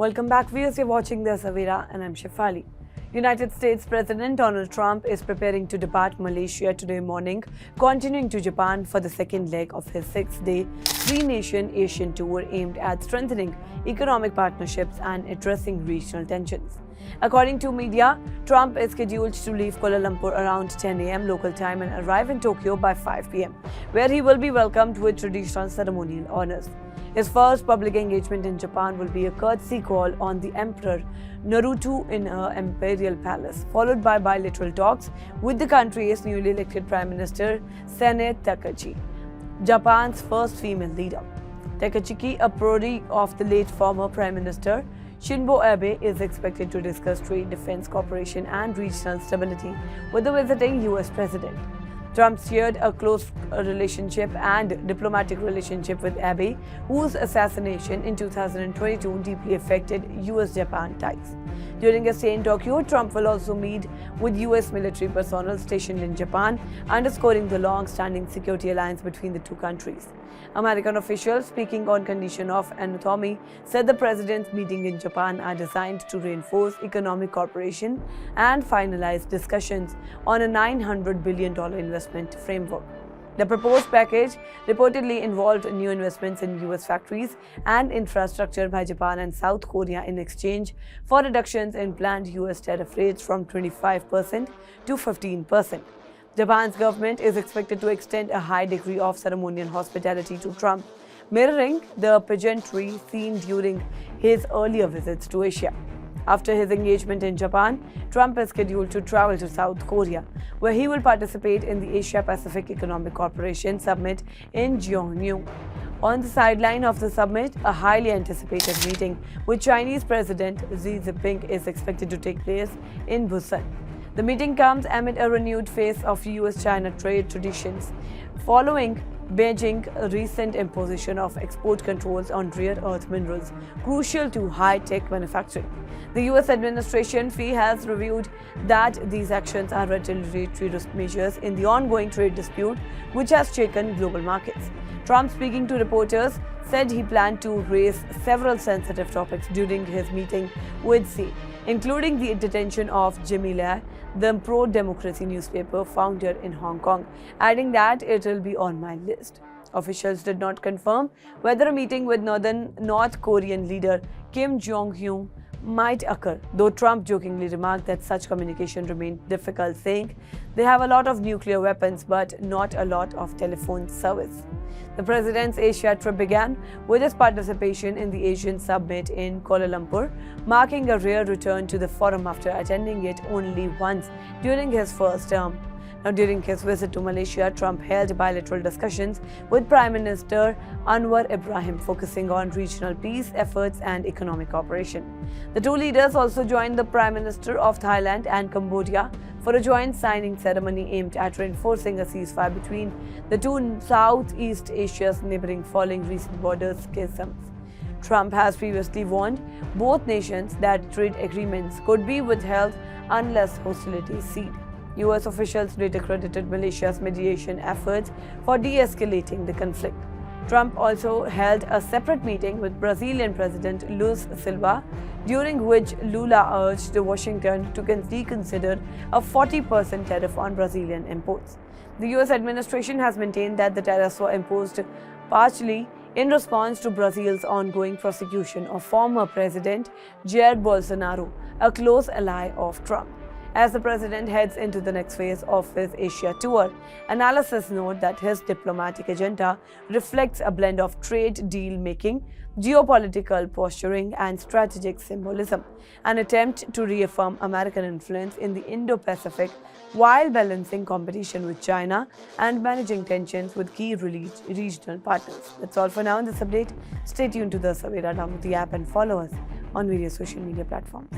Welcome back, viewers. You're watching The Savira and I'm Shefali. United States President Donald Trump is preparing to depart Malaysia today morning, continuing to Japan for the second leg of his 6-day three-nation Asian tour aimed at strengthening economic partnerships and addressing regional tensions. According to media, Trump is scheduled to leave Kuala Lumpur around 10 a.m. local time and arrive in Tokyo by 5 p.m., where he will be welcomed with traditional ceremonial honors. His first public engagement in Japan will be a courtesy call on the Emperor Naruhito in her Imperial Palace, followed by bilateral talks with the country's newly elected Prime Minister Sanae Takaichi, Japan's first female leader. Takaichi, a protege of the late former Prime Minister Shinzo Abe, is expected to discuss trade, defense cooperation and regional stability with the visiting U.S. President. Trump shared a close relationship and diplomatic relationship with Abe, whose assassination in 2022 deeply affected U.S.-Japan ties. During a stay in Tokyo, Trump will also meet with U.S. military personnel stationed in Japan, underscoring the long-standing security alliance between the two countries. American officials, speaking on condition of anatomy, said the president's meeting in Japan are designed to reinforce economic cooperation and finalize discussions on a $900 billion investment framework. The proposed package reportedly involved new investments in U.S. factories and infrastructure by Japan and South Korea in exchange for reductions in planned U.S. tariff rates from 25% to 15%. Japan's government is expected to extend a high degree of ceremonial hospitality to Trump, mirroring the pageantry seen during his earlier visits to Asia. After his engagement in Japan, Trump is scheduled to travel to South Korea, where he will participate in the Asia-Pacific Economic Cooperation Summit in Gyeongju. On the sideline of the summit, a highly anticipated meeting with Chinese President Xi Jinping is expected to take place in Busan. The meeting comes amid a renewed phase of U.S.-China trade traditions, following Beijing's recent imposition of export controls on rare earth minerals crucial to high-tech manufacturing. The U.S. administration has reviewed that these actions are retaliatory measures in the ongoing trade dispute, which has shaken global markets. Trump, speaking to reporters, said he planned to raise several sensitive topics during his meeting with Xi, including the detention of Jimmy Lai, the pro-democracy newspaper founder in Hong Kong, adding that it will be on my list. Officials did not confirm whether a meeting with North Korean leader Kim Jong-un might occur, though Trump jokingly remarked that such communication remained difficult, saying they have a lot of nuclear weapons but not a lot of telephone service. The president's Asia trip began with his participation in the Asian Summit in Kuala Lumpur, marking a rare return to the forum after attending it only once during his first term. Now, during his visit to Malaysia, Trump held bilateral discussions with Prime Minister Anwar Ibrahim, focusing on regional peace efforts and economic cooperation. The two leaders also joined the Prime Minister of Thailand and Cambodia for a joint signing ceremony aimed at reinforcing a ceasefire between the two Southeast Asia's neighboring following recent border schisms. Trump has previously warned both nations that trade agreements could be withheld unless hostilities cease. U.S. officials later credited Malaysia's mediation efforts for de-escalating the conflict. Trump also held a separate meeting with Brazilian President Lula Silva, during which Lula urged Washington to reconsider a 40% tariff on Brazilian imports. The U.S. administration has maintained that the tariffs were imposed partially in response to Brazil's ongoing prosecution of former President Jair Bolsonaro, a close ally of Trump. As the president heads into the next phase of his Asia tour, analysts note that his diplomatic agenda reflects a blend of trade deal-making, geopolitical posturing, and strategic symbolism, an attempt to reaffirm American influence in the Indo-Pacific while balancing competition with China and managing tensions with key regional partners. That's all for now in this update. Stay tuned to The Savira. Download the app and follow us on various social media platforms.